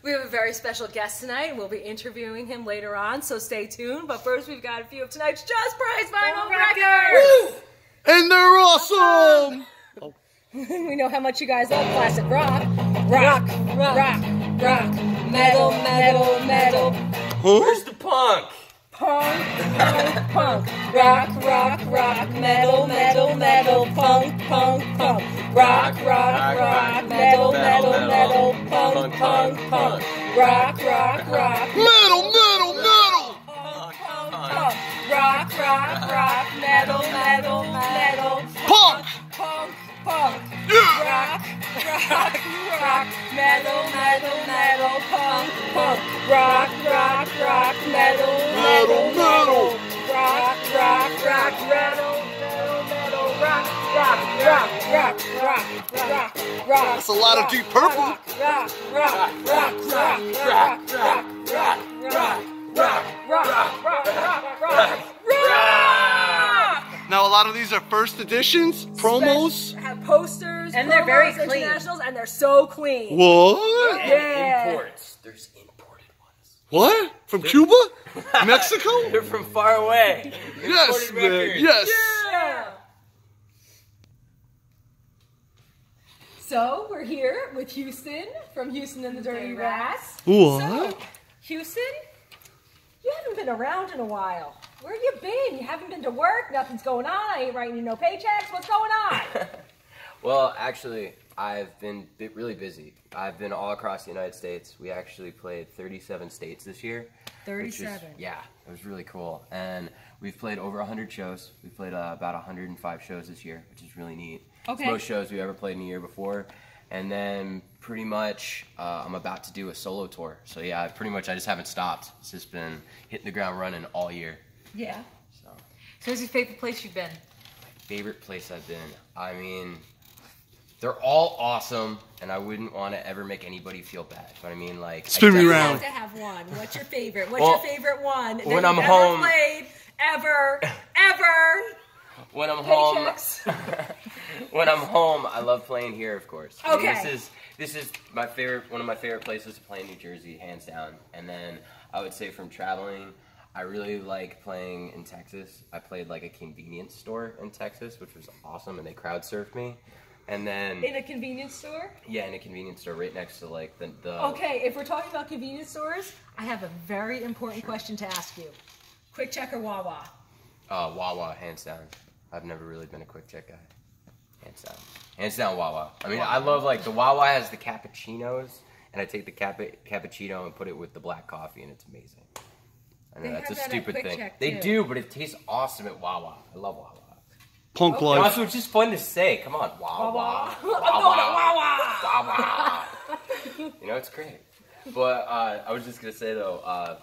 We have a very special guest tonight, and we'll be interviewing him later on, so stay tuned. But first, we've got a few of tonight's Just Prize vinyl records! And they're awesome! We know how much you guys love classic rock. Rock, metal, metal, metal. Where's the punk? Punk, rock, metal, metal, metal, punk, rock, metal, metal, metal, punk, rock, Metal, metal, metal! rock, metal, metal, metal, Punk! Yeah. Rock, metal, metal, metal, punk, rock, metal, metal, metal, rock, metal, metal, rock. That's a lot of Deep Purple. Now, a lot of these are first editions, promos. Have posters, and they're very clean. Internationals, and they're so clean. What? Yeah. Imports. There's imported ones. What? From Cuba? Mexico? They're from far away. Yes, Imported man. records. Yes. Yeah. So we're here with Houston from Houston and the Dirty Rats. What? So, Houston, you haven't been around in a while. Where you been? You haven't been to work. Nothing's going on. I ain't writing you no paychecks. What's going on? Well, actually, I've been really busy. I've been all across the United States. We actually played 37 states this year. 37. Yeah, it was really cool. And we've played over 100 shows. We played about 105 shows this year, which is really neat. Okay. It's most shows we've ever played in a year before. And then pretty much I'm about to do a solo tour. So yeah, I just haven't stopped. It's just been hitting the ground running all year. Yeah. So what's your favorite place you've been? favorite place I've been. I mean, they're all awesome, and I wouldn't want to ever make anybody feel bad. But I mean, like, spin me You round. have to have one. What's your favorite? What's your favorite one that when you've I'm ever home- played ever? When I'm home, Paychecks. when I'm home, I love playing here, of course. I mean, Okay. this is my favorite, one of my favorite places to play in New Jersey, hands down. And then I would say from traveling, I really like playing in Texas. I played like a convenience store in Texas, which was awesome, and they crowd surfed me. And then In a convenience store? yeah, in a convenience store right next to like the Okay, if we're talking about convenience stores, I have a very important question to ask you. Quick Check or Wawa? Wawa, hands down. I've never really been a quick check guy. Hands down Wawa. I mean, I love, like, the Wawa has the cappuccinos, and I take the cappuccino and put it with the black coffee, and it's amazing. I know They that's a have that at stupid Quick thing. Check, They too. do, but it tastes awesome at Wawa. I love Wawa. Punk Okay. life. Also, it's just fun to say. Come on, Wawa. I'm going to Wawa! Wawa. You know, it's great. But I was just going to say, though,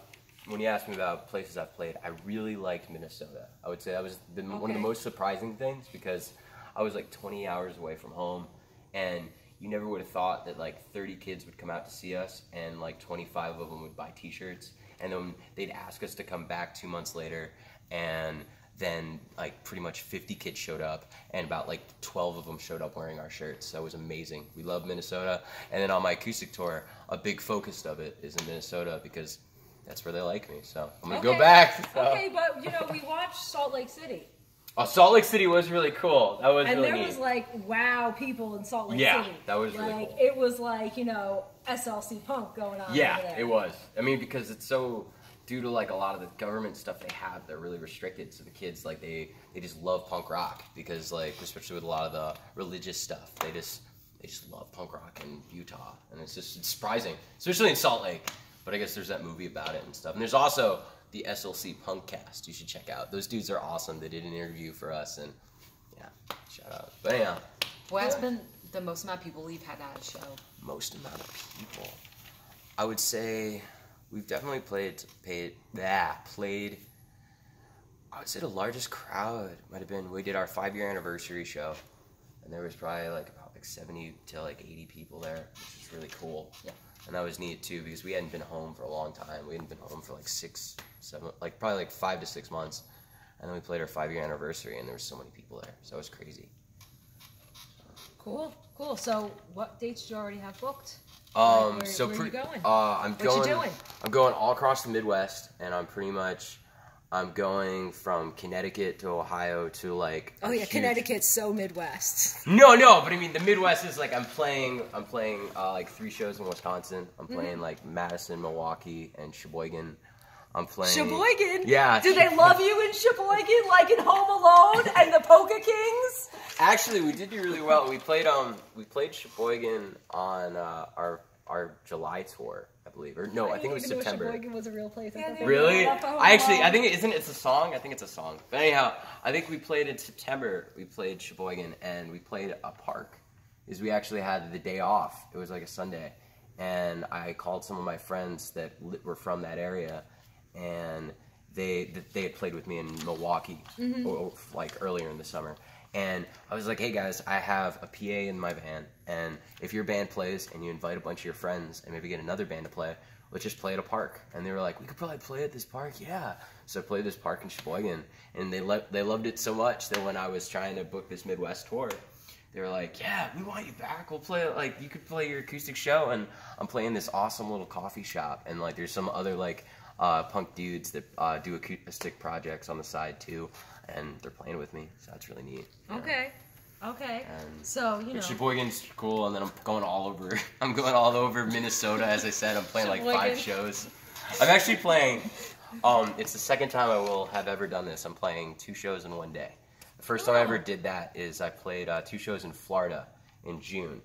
when you asked me about places I've played, I really liked Minnesota. I would say that was one of the most surprising things, because I was like 20 hours away from home, and you never would have thought that like 30 kids would come out to see us, and like 25 of them would buy t-shirts, and then they'd ask us to come back 2 months later, and then like pretty much 50 kids showed up, and about like 12 of them showed up wearing our shirts. So it was amazing. We love Minnesota. And then on my acoustic tour, a big focus of it is in Minnesota, because that's where they like me. So I'm gonna go back. So. Okay, but you know, we watched Salt Lake City. Oh, Salt Lake City was really cool. That was And really there neat. was like, wow, people in Salt Lake Yeah, City. that was really like, cool. It was like, you know, SLC punk going on over Yeah, there. it was. I mean, because it's so, due to like a lot of the government stuff they have, they're really restricted. So the kids, like, they just love punk rock, because like, especially with a lot of the religious stuff, they just love punk rock in Utah. And it's surprising, especially in Salt Lake. But I guess there's that movie about it and stuff. And there's also the SLC Punk Cast you should check out. Those dudes are awesome. They did an interview for us, and yeah, shout out. But anyhow. What has been the most amount of people you've had at a show? Most amount of people. I would say we've definitely played, I would say the largest crowd might have been, we did our 5-year anniversary show, and there was probably like about like 70 to like 80 people there, which is really cool. Yeah. And that was neat too, because we hadn't been home for a long time. We hadn't been home for like 6, 7, like probably like 5 to 6 months. And then we played our 5-year anniversary, and there was so many people there. So it was crazy. Cool, cool. So what dates do you already have booked? Where So are you going? I'm What you doing? I'm going all across the Midwest, and I'm going from Connecticut to Ohio to like. Oh yeah, Connecticut's so Midwest. No, but I mean the Midwest is like I'm playing like 3 shows in Wisconsin. I'm playing like Madison, Milwaukee, and Sheboygan. I'm playing Sheboygan? Yeah. Do they love you in Sheboygan like in Home Alone and the Polka Kings? Actually, we did do really well. We played Sheboygan on our July tour, I believe. Or no, I think it was September. Sheboygan was a real place. Really? I think it's a song. I think it's a song. But anyhow, I think we played in September. We played Sheboygan, and we played a park. Is we actually had the day off. It was like a Sunday, and I called some of my friends that were from that area, and they had played with me in Milwaukee, or like earlier in the summer. And I was like, hey guys, I have a PA in my van, and if your band plays and you invite a bunch of your friends and maybe get another band to play, let's just play at a park. And they were like, we could probably play at this park, yeah. So I played this park in Sheboygan, and they loved it so much that when I was trying to book this Midwest tour, they were like, yeah, we want you back. We'll play, like, you could play your acoustic show. And I'm playing this awesome little coffee shop, and like there's some other like punk dudes that do acoustic projects on the side too. And they're playing with me, so that's really neat. Okay. Okay. And so, you know. Sheboygan's cool, and then I'm going all over. I'm going all over Minnesota, as I said. I'm playing like 5 shows. I'm actually playing. It's the second time I will have ever done this. I'm playing 2 shows in one day. The first time I ever did that is I played 2 shows in Florida in June.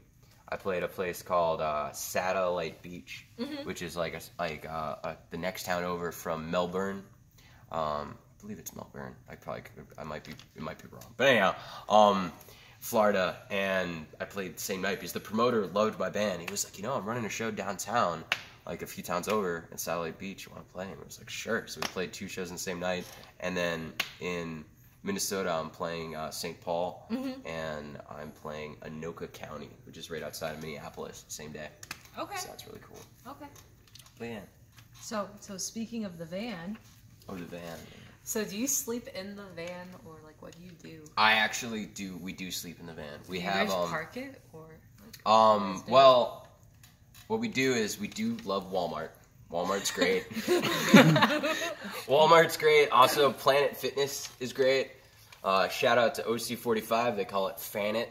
I played a place called Satellite Beach, which is like the next town over from Melbourne. I believe it's Melbourne. It might be wrong. But anyhow, Florida, and I played the same night because the promoter loved my band. He was like, you know, I'm running a show downtown, like a few towns over in Satellite Beach. You want to play? And I was like, sure. So we played 2 shows in the same night, and then in Minnesota, I'm playing St. Paul, and I'm playing Anoka County, which is right outside of Minneapolis, same day. Okay. So that's really cool. Okay. But yeah. So speaking of the van. Oh, the van. So do you sleep in the van, or like what do you do? I actually do. We do sleep in the van. We have guys park it, or well, what we do is we do love Walmart. Walmart's great. Walmart's great. Also, Planet Fitness is great. Shout out to OC45. They call it Fan It.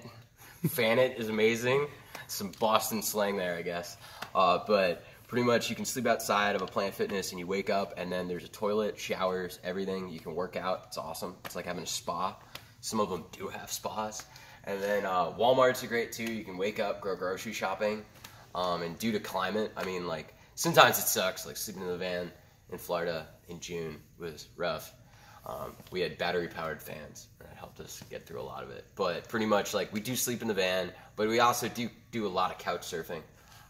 Fan It is amazing. Some Boston slang there, I guess. But pretty much you can sleep outside of a Planet Fitness, and you wake up, and then there's a toilet, showers, everything. You can work out. It's awesome. It's like having a spa. Some of them do have spas. And then Walmart's are great too. You can wake up, go grocery shopping. And due to climate, I mean, like, sometimes it sucks. Like sleeping in the van in Florida in June was rough. We had battery-powered fans, and that helped us get through a lot of it. But pretty much, like, we do sleep in the van, but we also do a lot of couch surfing.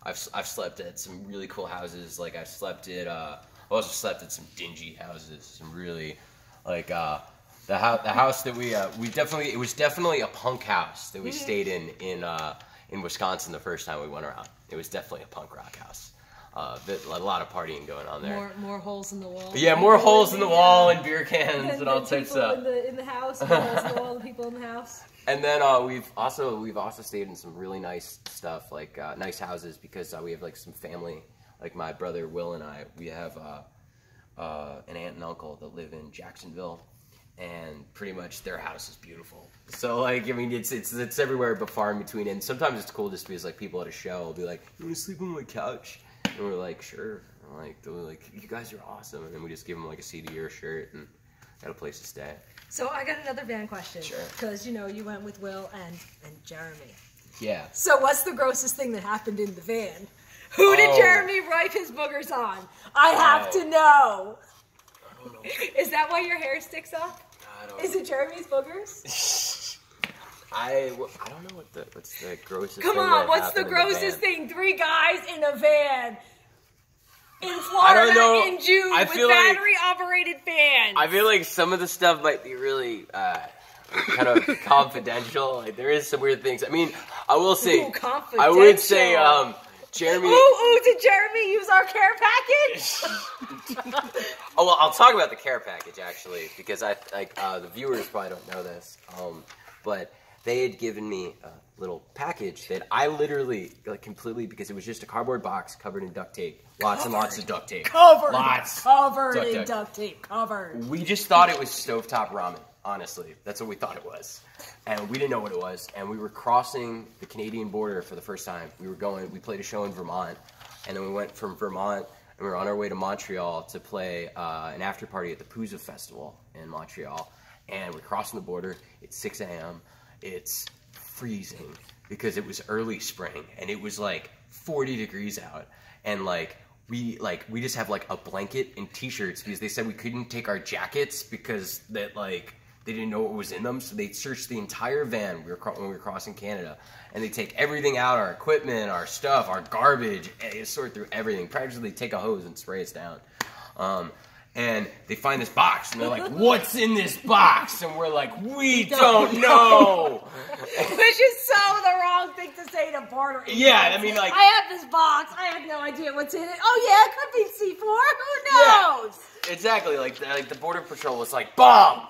I've slept at some really cool houses. Like I've slept at I also slept at some dingy houses. Some really like the house that we it was definitely a punk house that we stayed in Wisconsin the first time we went around. It was definitely a punk rock house. A lot of partying going on there. More holes in the wall. Yeah, more holes in the wall and beer cans and all types of stuff. In the house, more holes in the wall, the people in the house. And then we've also stayed in some really nice stuff, like nice houses, because we have like some family, like my brother Will and I. We have an aunt and uncle that live in Jacksonville, and pretty much their house is beautiful. So like, I mean, it's everywhere but far in between. And sometimes it's cool just because like people at a show will be like, "You want to sleep on my couch?" And we're like, "Sure." And like they're like, "You guys are awesome," and then we just give them like a CD or a shirt and got a place to stay. So I got another van question. Sure. Because, you know, you went with Will and Jeremy. Yeah. So what's the grossest thing that happened in the van? Who did Jeremy wipe his boogers on? I have to know. I don't know. Is that why your hair sticks up? I don't know. Is it Jeremy's boogers? I don't know what's the grossest Come thing on, that what's the happened in grossest van. thing? 3 guys in a van. In I Florida don't know. in June I with feel like- battery-operated fans. I feel like some of the stuff might be really kind of confidential. Like there is some weird things. I mean, I will say, Ooh, I would say, Jeremy. Ooh, did Jeremy use our care package? Oh well, I'll talk about the care package actually, because the viewers probably don't know this. But they had given me little package that I literally, like, completely, because it was just a cardboard box covered in duct tape. Lots and lots of duct tape. Covered Duct in duct tape. Covered. We just thought it was stovetop ramen, honestly. That's what we thought it was. And we didn't know what it was. And we were crossing the Canadian border for the first time. We played a show in Vermont. And then we went from Vermont, and we were on our way to Montreal to play an after party at the Pouza Festival in Montreal. And we're crossing the border. It's 6 a.m. It's freezing because it was early spring, and it was like 40 degrees out. And we just have like a blanket and t-shirts because they said we couldn't take our jackets because that they didn't know what was in them, so they searched the entire van when we were crossing Canada, and they take everything out, our equipment, our stuff, our garbage, and they sort through everything. Practically they take a hose and spray us down. And they find this box, and they're like, "What's in this box?" And we're like, "We don't know." Which is so the wrong thing to say to border agents. Yeah, I mean, like, I have this box. I have no idea what's in it. Oh yeah, it could be C4. Who knows? Yeah, exactly. Like the border patrol was like, "Bomb,"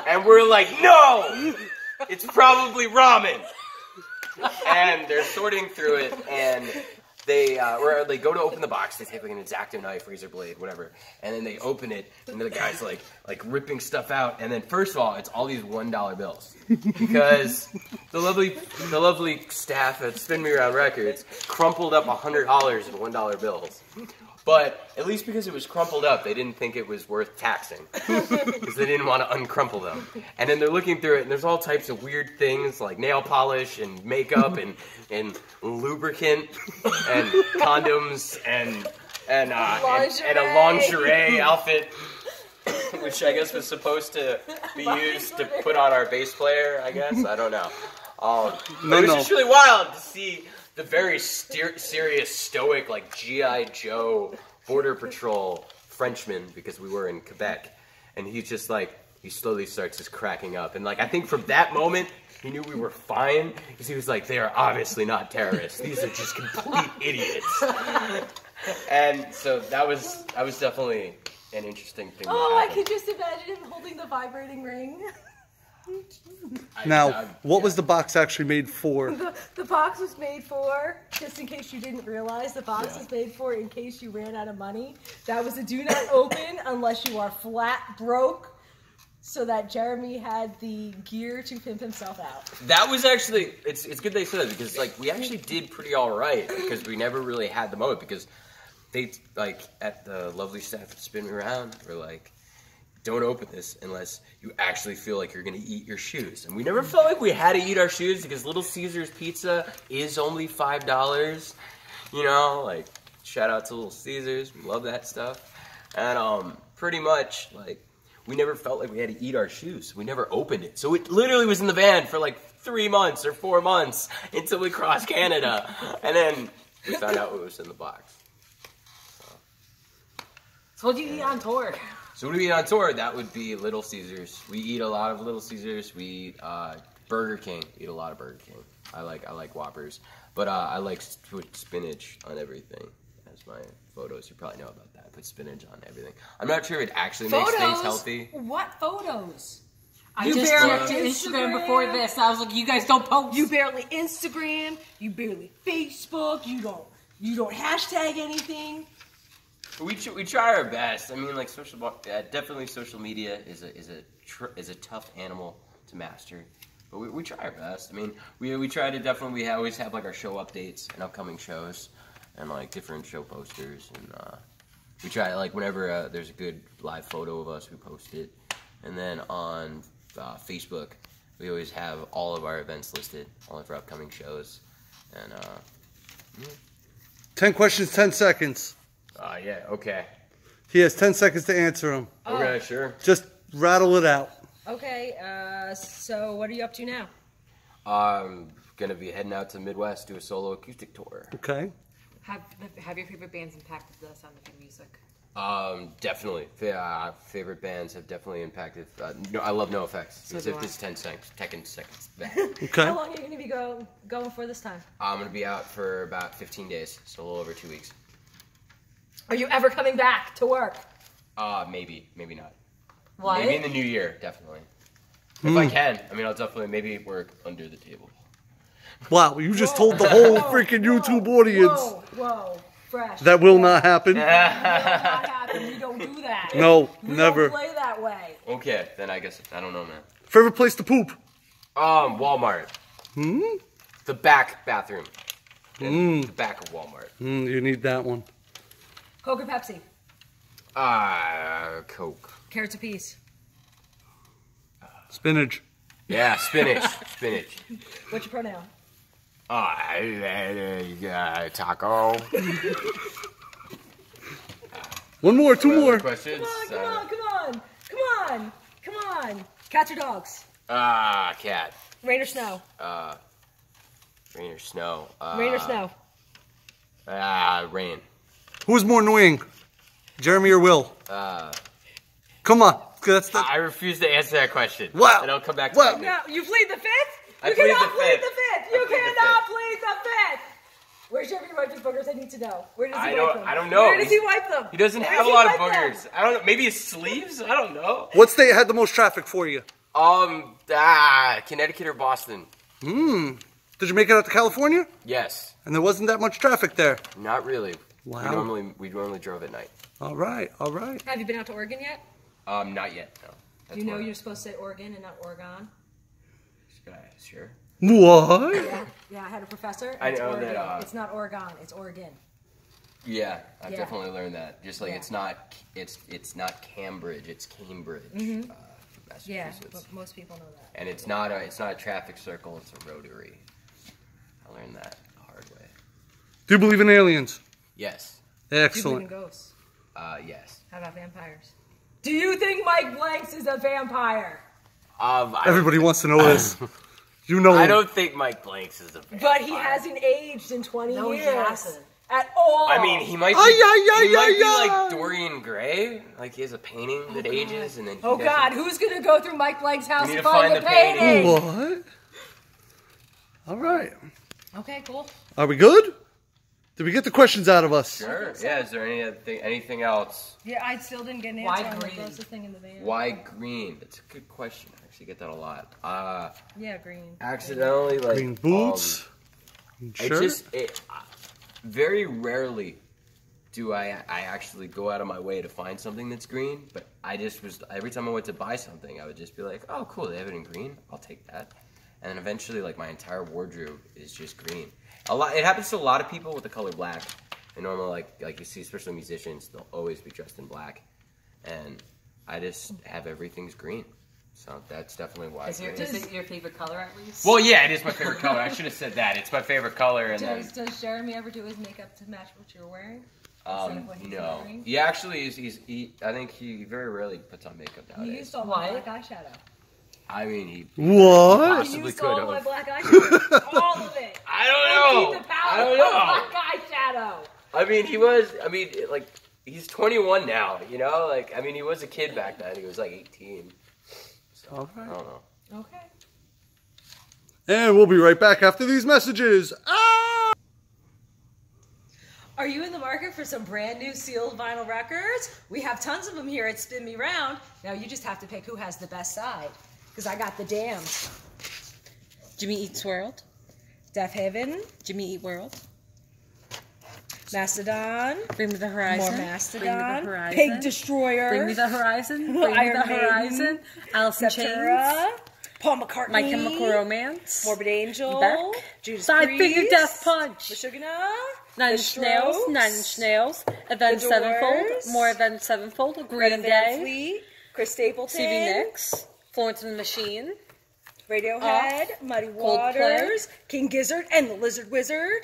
and we're like, "No, it's probably ramen." And they're sorting through it, and they go to open the box. They take like an X-Acto knife, razor blade, whatever, and then they open it, and the guy's like ripping stuff out. And then first of all, it's all these $1 bills because the lovely staff at Spin Me Around Records crumpled up $100 in $1 bills. But at least because it was crumpled up, they didn't think it was worth taxing because they didn't want to uncrumple them. And then they're looking through it, and there's all types of weird things like nail polish and makeup and lubricant and condoms and a lingerie outfit, which I guess was supposed to be used to put on our bass player. I guess I don't know. But it was just really wild to see the very serious, stoic, like G.I. Joe Border Patrol Frenchman, because we were in Quebec, and he's just like, he slowly starts just cracking up. And like, I think from that moment, he knew we were fine, because he was like, they are obviously not terrorists. These are just complete idiots. And so that was definitely an interesting thing. Oh, I could just imagine him holding the vibrating ring. Now, what was the box actually made for? The box was made for, just in case you didn't realize, the box was made for in case you ran out of money. That was a do not open unless you are flat broke, so that Jeremy had the gear to pimp himself out. That was actually, it's good they said that, because like we actually did pretty all right, because we never really had the moment, because they, like, at the lovely staff at Spin Me Around, were like, don't open this unless you actually feel like you're going to eat your shoes. And we never felt like we had to eat our shoes because Little Caesars Pizza is only $5. You know, like, shout out to Little Caesars. We love that stuff. And pretty much, like, we never felt like we had to eat our shoes. We never opened it. So it literally was in the van for like 3 months or 4 months until we crossed Canada. And then we found out what was in the box. So what do you eat on tour? So what do we eat on tour? That would be Little Caesars. We eat a lot of Little Caesars. We eat Burger King. We eat a lot of Burger King. I like Whoppers, but I like to put spinach on everything. That's my photos. You probably know about that. I put spinach on everything. I'm not sure it actually makes things healthy. What photos? I just checked Instagram before this. I was like, you guys don't post. You barely Instagram. You barely Facebook. You don't hashtag anything. We try our best. I mean, like definitely social media is a tough animal to master, but we try our best. I mean, we try to definitely. We always have like our show updates and upcoming shows, and like different show posters, and we try like whenever there's a good live photo of us, we post it, and then on Facebook, we always have all of our events listed, all of our upcoming shows, and 10 questions, 10 seconds. Yeah, okay. He has 10 seconds to answer them. Okay, sure. Just rattle it out. Okay, so what are you up to now? I'm going to be heading out to the Midwest, do a solo acoustic tour. Okay. Have your favorite bands impacted the sound of your music? Definitely. Favorite bands have definitely impacted. I love No Effects. So if this 10 seconds back. Okay. How long are you going to be going for this time? I'm going to be out for about 15 days, so a little over 2 weeks. Are you ever coming back to work? Maybe not. What? Maybe in the new year, definitely. If I can. I mean, I'll definitely maybe work under the table. Wow, you just told the whole freaking YouTube audience. Whoa, fresh. That will not happen. That will not happen. We don't do that. No, we never. don't play that way. Okay, then I guess I don't know, man. Favorite place to poop? Walmart. The back bathroom. The back of Walmart. You need that one. Coke or Pepsi? Coke. Carrots or peas? Spinach. Yeah, spinach. Spinach. What's your pronoun? Taco. One more, two more. Questions? Come on. Cats or dogs? Cat. Rain or snow? Rain or snow? Rain or snow? Rain. Who's more annoying? Jeremy or Will? Come on. That's the... I refuse to answer that question. Wow. And I'll come back to Wow. it. No, you plead the fifth? I You plead cannot the plead fifth. the fifth. You cannot plead the fifth. Where's Jeremy wipe his boogers? I need to know. Where does he wipe them? I don't know. Where does he wipe them? He doesn't Where have does a he lot of wipe them? boogers. I don't know. Maybe his sleeves? I don't know. What state had the most traffic for you? Connecticut or Boston? Did you make it out to California? Yes. And there wasn't that much traffic there. Not really. Wow. We normally drove at night. All right, all right. Have you been out to Oregon yet? Not yet. No. That's You know one. you're supposed to say Oregon and not Oregon? Sure. What? Yeah, I had a professor. I It's know Oregon. that, It's not Oregon. It's Oregon. Yeah, I've Yeah. definitely learned that. Just like Yeah. it's not Cambridge, it's Cambridge, Massachusetts. Yeah, but most people know that. And it's not a traffic circle, it's a rotary. I learned that the hard way. Do you believe in aliens? Yes. Do you believe in Excellent. ghosts? Yes. How about vampires? Do you think Mike Blanks is a vampire? Everybody wants to know this. You know I him. don't think Mike Blanks is a vampire. But he hasn't aged in 20 No, he years. hasn't. At all. I mean, he might be, like Dorian Gray. Like he has a painting that ages, and then. Oh God, who's gonna go through Mike Blank's house need and to find find the the painting. painting? What? All right. Okay, cool. Are we good? Did we get the questions out of us? Sure. Yeah. Is there anything else? Yeah, I still didn't get an Why answer on the green? closest thing in the van. Why green? That's a good question. I actually get that a lot. Yeah, green. Accidentally, like Green boots. Green shirt. Very rarely do I actually go out of my way to find something that's green, but I just was, every time I went to buy something, I would just be like, oh cool, they have it in green, I'll take that. And then eventually, like, my entire wardrobe is just green. It happens to a lot of people with the color black. And normally, like you see, especially musicians, they'll always be dressed in black. And I just have everything's green. So that's definitely why. Is it your favorite color at least? Well, yeah, it is my favorite color. I should have said that. It's my favorite color. And Does Jeremy ever do his makeup to match what you're wearing? Instead of what he's no. wearing? He actually is. I think he very rarely puts on makeup He nowadays. used all my black eyeshadow. I mean, he What? He possibly used could all my have. black eyeshadow. All of it. I don't know. Keep the palette I don't of know. black eyeshadow. I mean, he was. I mean, like he's 21 now. You know, like I mean, he was a kid back then. He was like 18. So All right. I don't know. Okay. And we'll be right back after these messages. Ah! Are you in the market for some brand new sealed vinyl records? We have tons of them here at Spin Me Round. Now you just have to pick who has the best side. Because I got the Damned. Jimmy Eats World. Deaf Heaven. Jimmy Eat World. Mastodon. Bring me the horizon. More Mastodon. Bring me the horizon. Pig Destroyer. Bring me the horizon. Bring me Iron the horizon. Maiden. Alice in Chains. Sepultura. Paul McCartney. My Chemical Romance. Morbid Angel. Beck. Judas Side Priest. Finger Death Punch. Meshuggah. Nine The Inch Nails. Strokes. 9 Inch Nails. Avenged The Sevenfold. Doors. More Avenged Sevenfold. Green Greta Van Day. Fleet. Chris Stapleton. Stevie Nicks. Florence and the Machine. Radiohead. Muddy Waters. King Gizzard and the Lizard Wizard.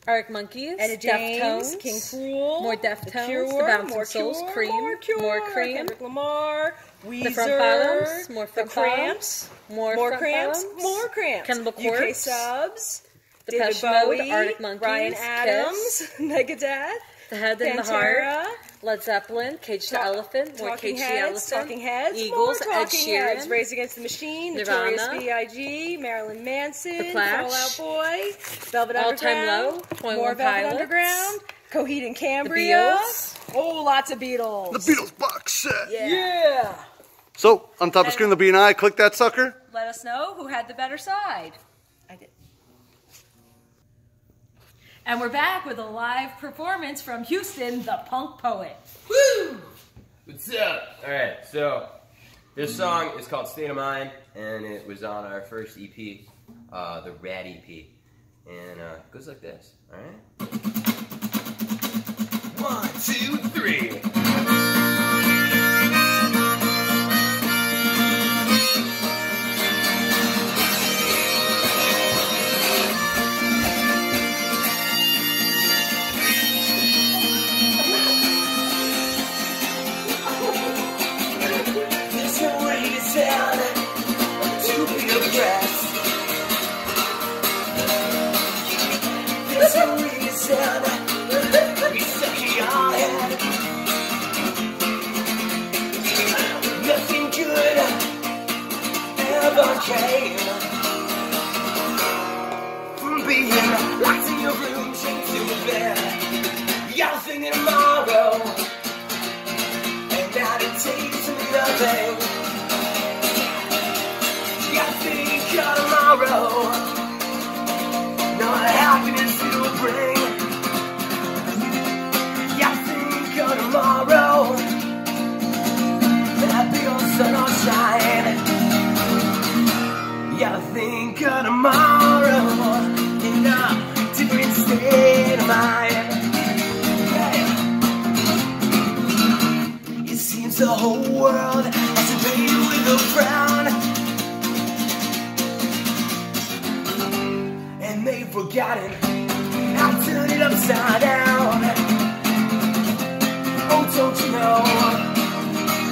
Arctic Monkeys. Etta James. Deftones. King Cruel. More The Deftones. Cure, The Bouncing more Souls. Cure, Cream. More Cure. More Cream. Kendrick Lamar. Weezer. The Front Bottoms. More The Front Cramps. Bottoms. More More Front Cramps. Bottoms. More Cramps. Cannibal UK Corpse. Subs. Depeche David Mode, Bowie. Arctic Monkeys, Ryan Kiss. Adams. Megadeth. The Head and the Heart. Pantera. Led Zeppelin. Cage the Elephant. More Talking Cage the Heads, Elephant. Talking Heads, Eagles. more Ed Talking Heads, Sheeran. Rage Against the Machine, Nirvana. Notorious B.I.G., Marilyn Manson, The Clash. Fall Out Boy, Velvet All Time Underground, Low, 21 more Velvet Pilots. Underground, Coheed and Cambria. Beatles. Oh, lots of Beatles. The Beatles box set. Yeah. So, on top of screen, there'll be an eye. Click that sucker. Let us know who had the better side. I did. And we're back with a live performance from Houston, the Punk Poet. Woo! What's up? Alright, so this song is called State of Mind, and it was on our first EP, the Rad EP. And it goes like this, alright? 1, 2, 3. Nothing good ever came from being locked in your room, chained to a bed. You gotta think of tomorrow, and that it takes me nothing. You gotta think of tomorrow, no happiness it will bring. You gotta think of tomorrow, that big old sun will shine. You gotta think of tomorrow in a different state of mind. Yeah. It seems the whole world has to paint with a frown, and they've forgotten how to turn it upside down. Oh, don't you know?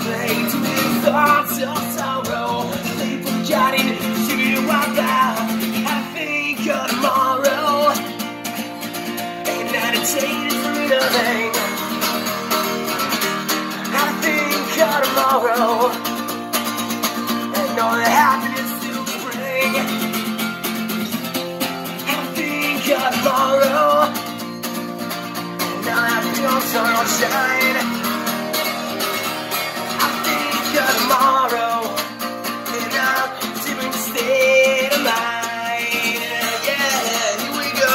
Played with thoughts of sorrow, they've forgotten to wipe out. I think of tomorrow, and that it takes for nothing. I think of tomorrow, and all the happiness it will bring. I think of tomorrow, and now that the sun will shine. Tomorrow in a different state of mind. Yeah, here we go.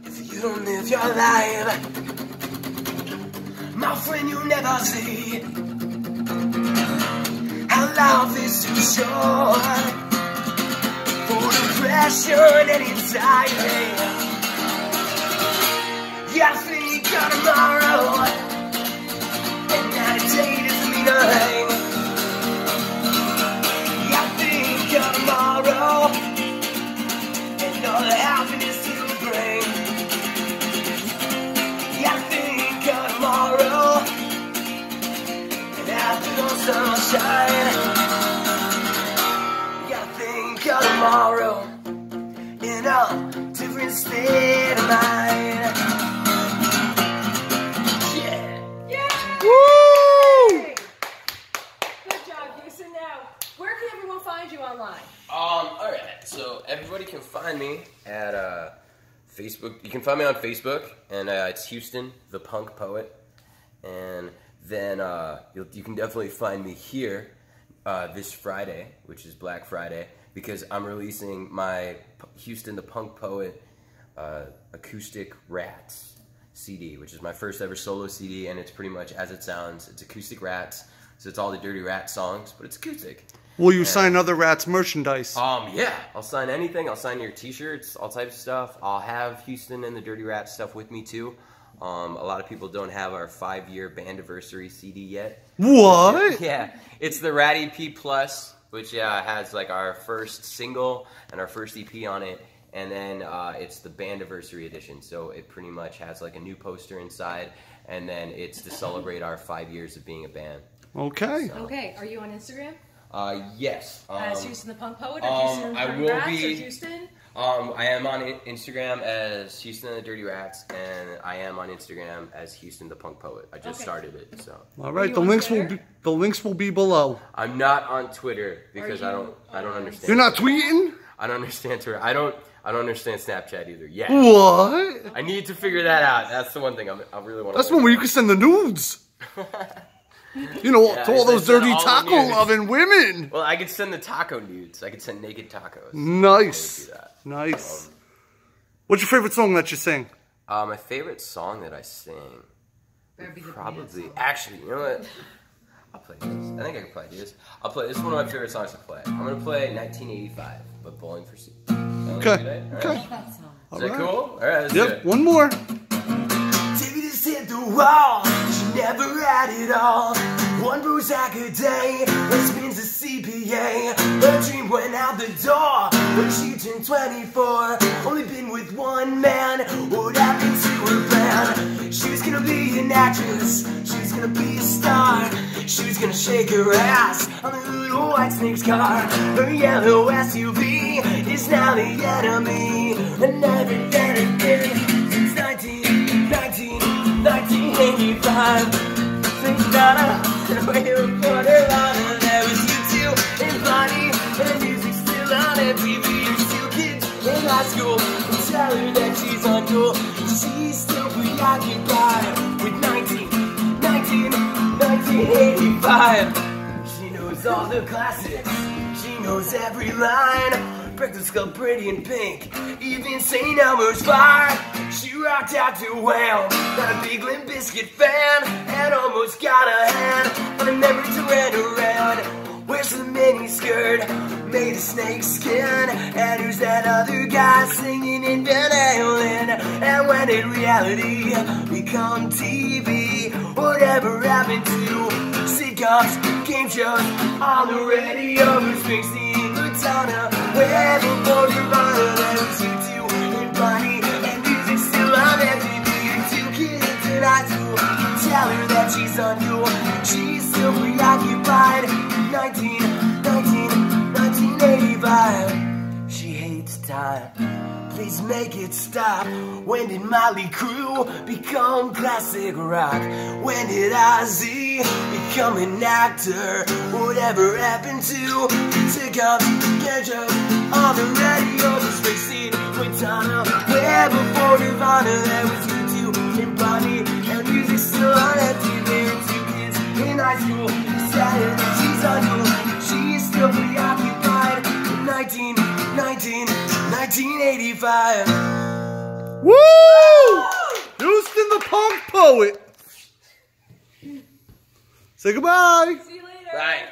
If you don't live your life, my friend, you'll never see how life is too short for depression and anxiety. You gotta think of tomorrow, and that day doesn't mean nothing. You gotta think of tomorrow, and all the happiness it will bring. You gotta think of tomorrow, and after the sun will shine. You gotta think of tomorrow in a different state of mind. Yeah. Yeah! Woo! Good job, Houston. Now, where can everyone find you online? Alright, so everybody can find me at Facebook. You can find me on Facebook, and it's Houston, the Punk Poet. And then you can definitely find me here this Friday, which is Black Friday, because I'm releasing my Houston, the Punk Poet Acoustic Rats CD, which is my first ever solo CD, and it's pretty much as it sounds. It's acoustic rats, so it's all the Dirty Rat songs, but it's acoustic. Will you sign other Rats merchandise? Yeah, I'll sign anything. I'll sign your t-shirts, all types of stuff. I'll have Houston and the Dirty Rat stuff with me too. A lot of people don't have our 5-year bandiversary CD yet. What? Yeah, it's the Rat EP Plus, which has like our first single and our first EP on it, and then it's the bandiversary edition. So it pretty much has like a new poster inside, and then it's to celebrate our 5 years of being a band. Okay. So. Okay, are you on Instagram? Yes. As Houston the Punk Poet, or Houston the I will Rats, be. or Houston? I am on Instagram as Houston and the Dirty Rats, and I am on Instagram as Houston the Punk Poet. I just started it, so. All right, you the on links Twitter? will be below. I'm not on Twitter because I don't understand. You're not tweeting? I don't understand Twitter. I don't I don't understand Snapchat either yet. What? I need to figure that out. That's the one thing I really want to. That's one where you can send the nudes. You know, to all those dirty taco loving women. Well, I could send the taco nudes. I could send naked tacos. Nice. Nice. What's your favorite song that you sing? My favorite song that I sing. Probably. Actually, you know what? I'll play this. I think I can play this. This is one of my favorite songs to play. I'm going to play 1985, but Bowling for Soup. Okay. Okay. Is that cool? All right, let's do it. One more. David has hit the wall. She never had it all. One Prozac a day that spins the CPA. Her dream went out the door when she turned 24. Only been with one man. What happened to her plan? She was gonna be an actress. She was gonna be a star. She was gonna shake her ass on the little white snake's car. Her yellow SUV is now the enemy. And never did it since 1985. Since Donna, we were put her on, and there was you two and Bonnie, and the music's still on MTV. There's 2 kids in high school, and tell her that she's uncool. She's still preoccupied with 1985. She knows all the classics, she knows every line. Breakfast Club, Pretty in Pink, even St. Elmo's Fire. She rocked out to Whale, not a big Limp Bizkit fan, and almost got a hand on a memory to run around. Wears a mini skirt made of snake skin, and who's that other guy singing in Van Halen? And when did reality become TV? Whatever happened to sitcoms, game shows on the radio? Who's Springsteen, Madonna, where before Nirvana? There was you two and Bonnie, and music still on MTV. 2 kids in high school, tell her that she's uncool. She's still preoccupied. 1985. She hates time. Please make it stop. When did Motley Crue become classic rock? When did Ozzy become an actor? Whatever happened to sitcoms, gadgets on the radio? Was Springsteen, Madonna, where before Nirvana? There was you two and Bonnie, and music still on MTV. 2 kids in high school, sad that she's uncool. She's still preoccupied with 1985. Woo! Houston the Punk Poet. Say goodbye. See you later. Bye.